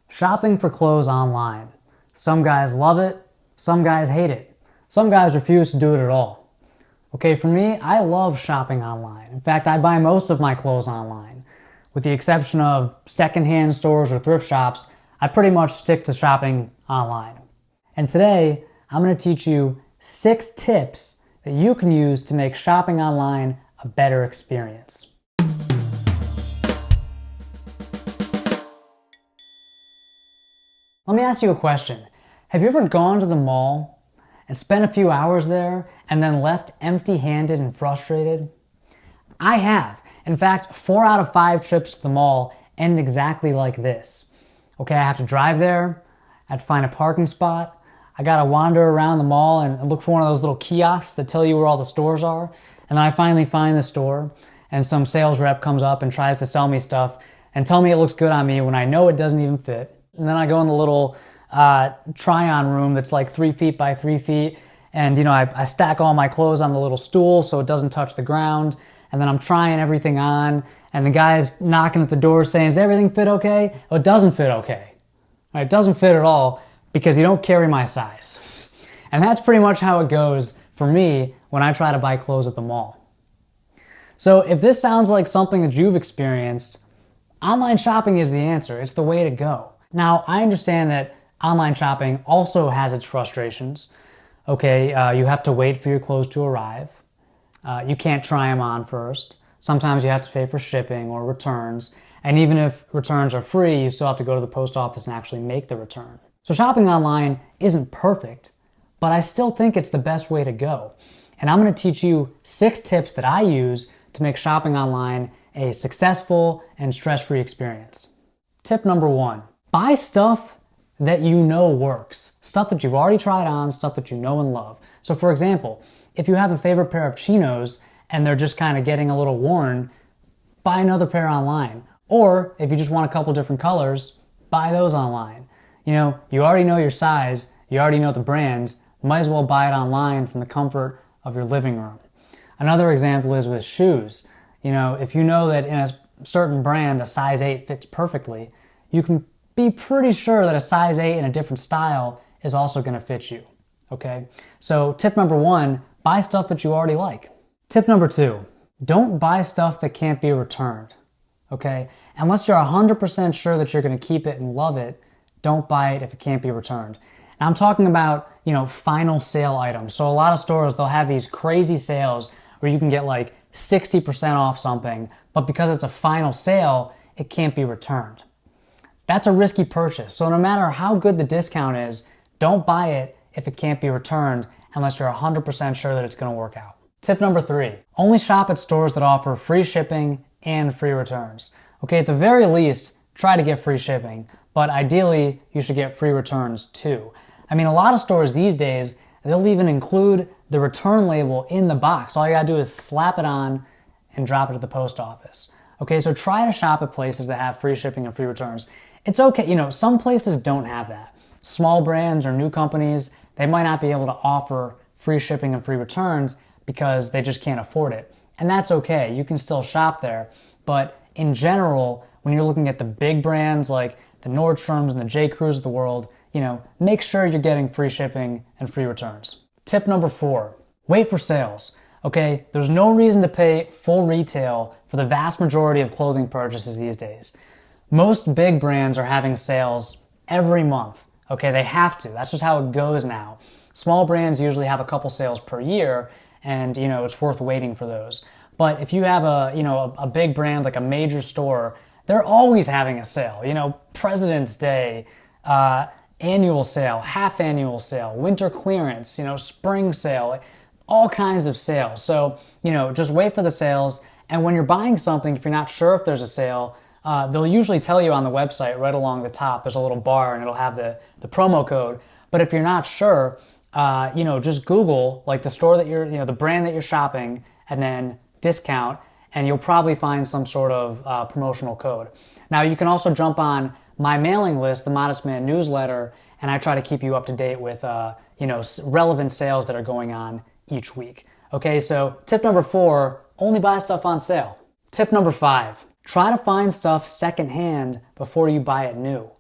Shopping for clothes online. Some guys love it, some guys hate it. Some guys refuse to do it at all. Okay, for me, I love shopping online. In fact, I buy most of my clothes online. With the exception of secondhand stores or thrift shops, I pretty much stick to shopping online. And today, I'm going to teach you 6 tips that you can use to make shopping online a better experience. Let me ask you a question. Have you ever gone to the mall and spent a few hours there and then left empty-handed and frustrated? I have. In fact, 4 out of 5 trips to the mall end exactly like this. Okay, I have to drive there, I have to find a parking spot, I gotta wander around the mall and look for one of those little kiosks that tell you where all the stores are, and then I finally find the store and some sales rep comes up and tries to sell me stuff and tell me it looks good on me when I know it doesn't even fit. And then I go in the little try-on room that's like 3 feet by 3 feet, and I stack all my clothes on the little stool so it doesn't touch the ground, and then I'm trying everything on, and the guy's knocking at the door saying, "Does everything fit okay?" Well, it doesn't fit okay. It doesn't fit at all because you don't carry my size. And that's pretty much how it goes for me when I try to buy clothes at the mall. So if this sounds like something that you've experienced, online shopping is the answer. It's the way to go. Now, I understand that online shopping also has its frustrations. Okay, you have to wait for your clothes to arrive. You can't try them on first. Sometimes you have to pay for shipping or returns. And even if returns are free, you still have to go to the post office and actually make the return. So shopping online isn't perfect, but I still think it's the best way to go. And I'm going to teach you 6 tips that I use to make shopping online a successful and stress-free experience. Tip number 1. Buy stuff that you know works. Stuff that you've already tried on, stuff that you know and love. So for example, if you have a favorite pair of chinos and they're just kind of getting a little worn, buy another pair online. Or if you just want a couple different colors, buy those online. You already know your size, you already know the brands, might as well buy it online from the comfort of your living room. Another example is with shoes. If you know that in a certain brand a size 8 fits perfectly, you can be pretty sure that a size 8 in a different style is also going to fit you. Okay? So tip number 1, buy stuff that you already like. Tip number 2, don't buy stuff that can't be returned. Okay? Unless you're 100% sure that you're going to keep it and love it, don't buy it if it can't be returned. And I'm talking about, final sale items. So a lot of stores, they'll have these crazy sales where you can get like 60% off something, but because it's a final sale, it can't be returned. That's a risky purchase. So no matter how good the discount is, don't buy it if it can't be returned unless you're 100% sure that it's going to work out. Tip number 3, only shop at stores that offer free shipping and free returns. Okay, at the very least, try to get free shipping, but ideally, you should get free returns too. I mean, a lot of stores these days, they'll even include the return label in the box. All you gotta do is slap it on and drop it at the post office. Okay, so try to shop at places that have free shipping and free returns. It's okay, some places don't have that. Small brands or new companies, they might not be able to offer free shipping and free returns because they just can't afford it. And that's okay, you can still shop there. But in general, when you're looking at the big brands like the Nordstroms and the J. Crews of the world, make sure you're getting free shipping and free returns. Tip number 4, wait for sales. Okay, there's no reason to pay full retail for the vast majority of clothing purchases these days. Most big brands are having sales every month. Okay, they have to. That's just how it goes now. Small brands usually have a couple sales per year, and it's worth waiting for those. But if you have a big brand like a major store, they're always having a sale. President's Day, annual sale, half annual sale, winter clearance, spring sale, all kinds of sales. So, just wait for the sales. And when you're buying something, if you're not sure if there's a sale, they'll usually tell you on the website right along the top. There's a little bar and it'll have the promo code. But if you're not sure, just Google like the store that you're, the brand that you're shopping, and then discount, and you'll probably find some sort of promotional code. Now, you can also jump on my mailing list, the Modest Man newsletter, and I try to keep you up to date with relevant sales that are going on each week. Okay, so tip number 4, only buy stuff on sale. Tip number 5, try to find stuff secondhand before you buy it new.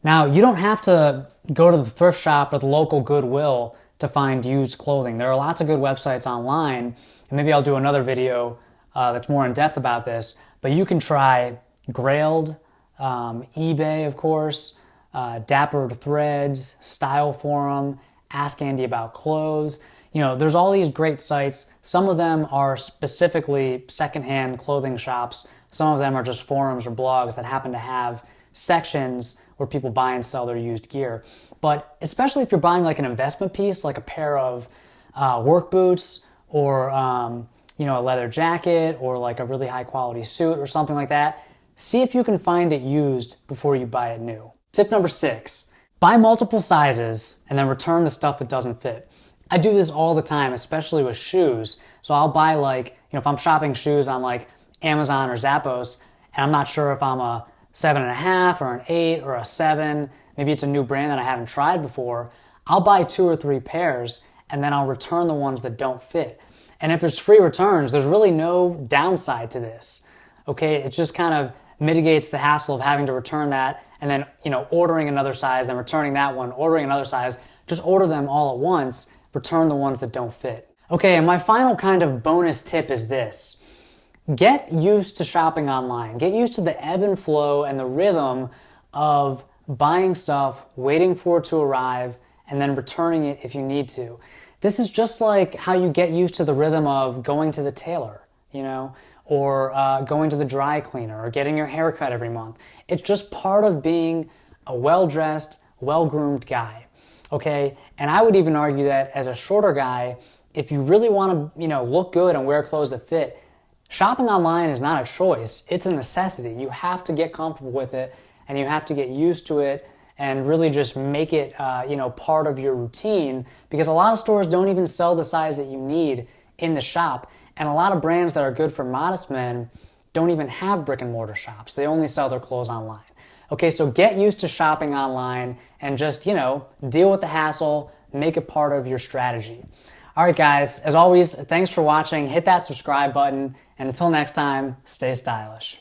Now, you don't have to go to the thrift shop or the local Goodwill to find used clothing. There are lots of good websites online, and maybe I'll do another video that's more in depth about this, but you can try Grailed, eBay, of course, Dappered Threads, Style Forum, Ask Andy About Clothes. You know, there's all these great sites. Some of them are specifically secondhand clothing shops. Some of them are just forums or blogs that happen to have sections where people buy and sell their used gear. But especially if you're buying like an investment piece, like a pair of work boots or you know, a leather jacket or like a really high quality suit or something like that, see if you can find it used before you buy it new. Tip number 6, buy multiple sizes and then return the stuff that doesn't fit. I do this all the time, especially with shoes. So I'll buy like, you know, if I'm shopping shoes on like Amazon or Zappos and I'm not sure if I'm a 7.5 or an 8 or a 7, maybe it's a new brand that I haven't tried before, I'll buy 2 or 3 pairs and then I'll return the ones that don't fit. And if there's free returns, there's really no downside to this. Okay, it just kind of mitigates the hassle of having to return that and then, you know, ordering another size, then returning that one, ordering another size. Just order them all at once, return the ones that don't fit. Okay, and my final kind of bonus tip is this. Get used to shopping online. Get used to the ebb and flow and the rhythm of buying stuff, waiting for it to arrive, and then returning it if you need to. This is just like how you get used to the rhythm of going to the tailor, you know, or going to the dry cleaner or getting your hair cut every month. It's just part of being a well-dressed, well-groomed guy, okay? And I would even argue that as a shorter guy, if you really want to, you know, look good and wear clothes that fit, shopping online is not a choice, it's a necessity. You have to get comfortable with it and you have to get used to it and really just make it, you know, part of your routine, because a lot of stores don't even sell the size that you need in the shop, and a lot of brands that are good for modest men don't even have brick and mortar shops. They only sell their clothes online. Okay, so get used to shopping online and just, you know, deal with the hassle, make it part of your strategy. All right, guys, as always, thanks for watching. Hit that subscribe button, and until next time, stay stylish.